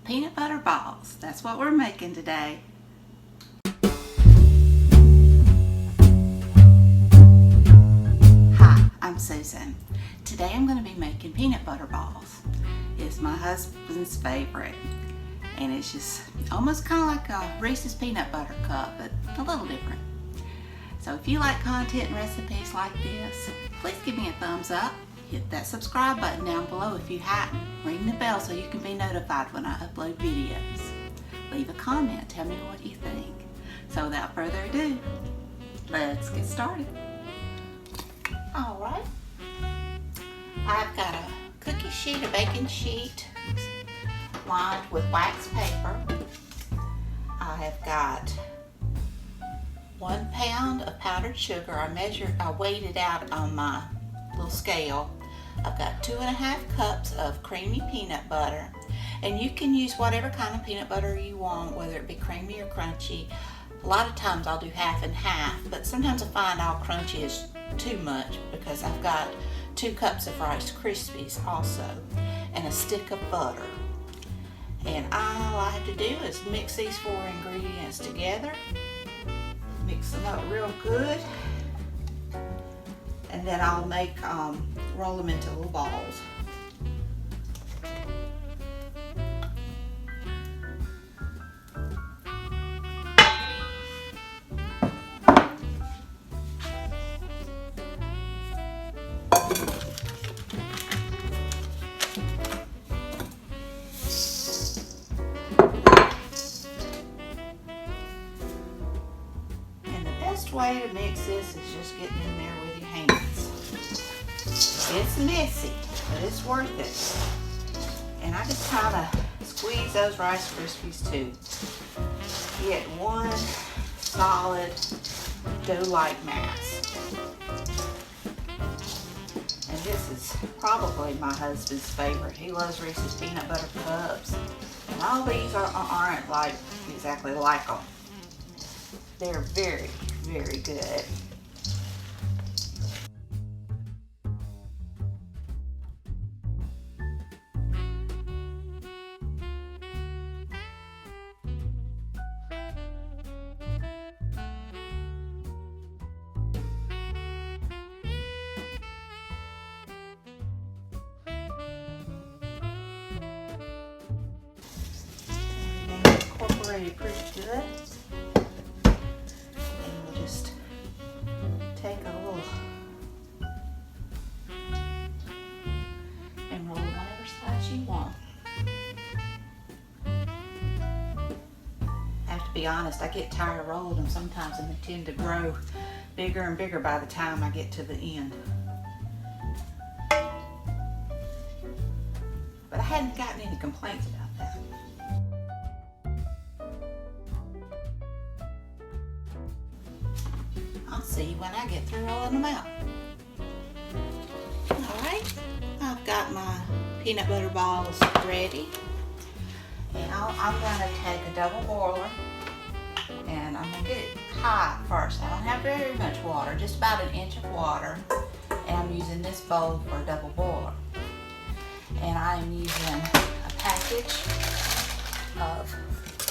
peanut butter balls. That's what we're making today. Hi, I'm Susan. Today I'm going to be making peanut butter balls. It's my husband's favorite, and it's just almost kind of like a Reese's peanut butter cup, but a little different. So if you like content and recipes like this, please give me a thumbs up. Hit that subscribe button down below if you hadn't. Ring the bell so you can be notified when I upload videos. Leave a comment. Tell me what you think. So without further ado, let's get started. Alright. I've got a cookie sheet, a baking sheet lined with wax paper. I have got 1 pound of powdered sugar. I weighed it out on my little scale. I've got 2.5 cups of creamy peanut butter, and you can use whatever kind of peanut butter you want, whether it be creamy or crunchy. A lot of times I'll do half and half, but sometimes I find all crunchy is too much because I've got 2 cups of Rice Krispies also, and a stick of butter. And all I have to do is mix these 4 ingredients together, mix them up real good, and then I'll roll them into little balls. And the best way to mix this is just getting in there with your hands. It's messy, but it's worth it. And I just kind of squeeze those Rice Krispies too. Get one solid dough-like mass. And this is probably my husband's favorite. He loves Reese's peanut butter cups. And all these aren't like exactly like them. They're very, very good. Incorporated pretty good. And we'll just take a little and roll whatever size you want. I have to be honest, I get tired of rolling them sometimes, and they tend to grow bigger and bigger by the time I get to the end. But I hadn't gotten any complaints about that. I'll see you when I get through rolling them out. Alright, I've got my peanut butter balls ready. And I'm going to take a double boiler, and I'm going to get it hot first. I don't have very much water, just about 1 inch of water. And I'm using this bowl for a double boiler. And I am using a package of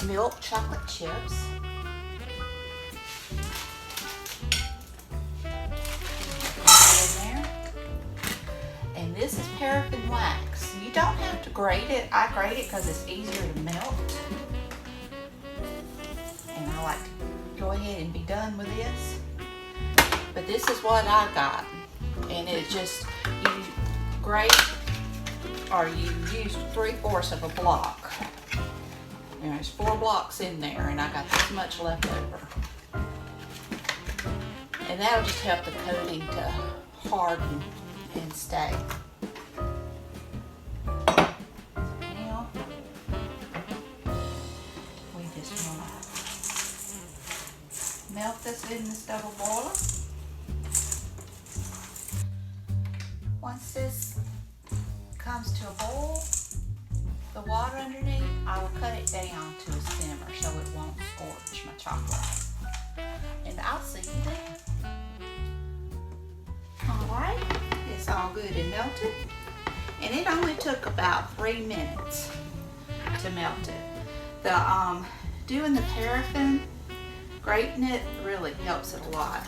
milk chocolate chips. And this is paraffin wax. You don't have to grate it. I grate it because it's easier to melt. And I like to go ahead and be done with this. But this is what I got. And it's just, you grate, or you use 3/4 of a block. And there's 4 blocks in there, and I got this much left over. And that'll just help the coating to harden and stay. Now, we just want to melt this in this double boiler. Once this comes to a boil, the water underneath, I will cut it down to a simmer so it won't scorch my chocolate. And I'll see you then. Alright, all good and melted. And it only took about 3 minutes to melt it. The doing the paraffin, grating it really helps it a lot.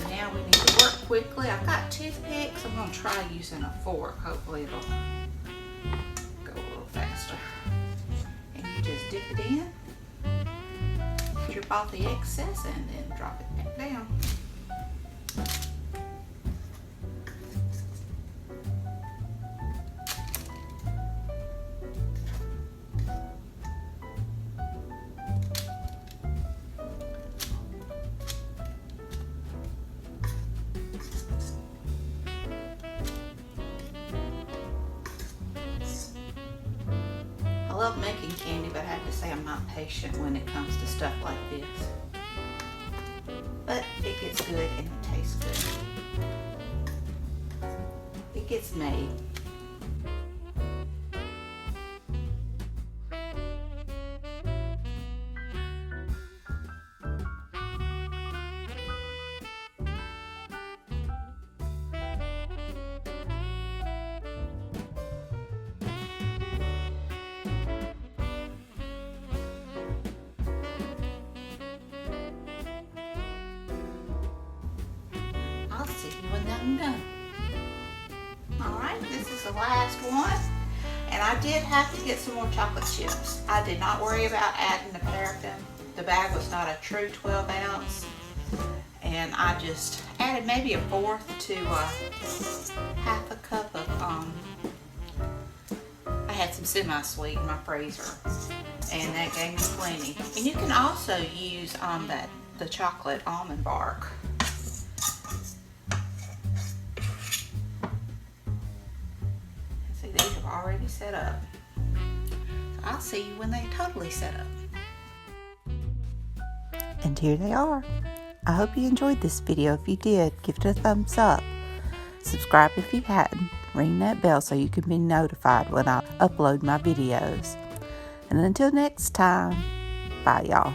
And now we need to work quickly. I've got toothpicks. I'm going to try using a fork. Hopefully it'll go a little faster. And you just dip it in, strip off the excess, and then drop it back down. I love making candy, but I have to say I'm not patient when it comes to stuff like this. But it gets good and it tastes good. It gets made. I'll see you when I'm done. Alright, this is the last one. And I did have to get some more chocolate chips. I did not worry about adding the paraffin. The bag was not a true 12 ounce. And I just added maybe a fourth to half a cup of, I had some semi-sweet in my freezer. And that gave me plenty. And you can also use the chocolate almond bark. These have already set up. So I'll see you when they totally set up. And here they are. I hope you enjoyed this video. If you did, give it a thumbs up. Subscribe if you hadn't. Ring that bell so you can be notified when I upload my videos. And until next time, bye y'all.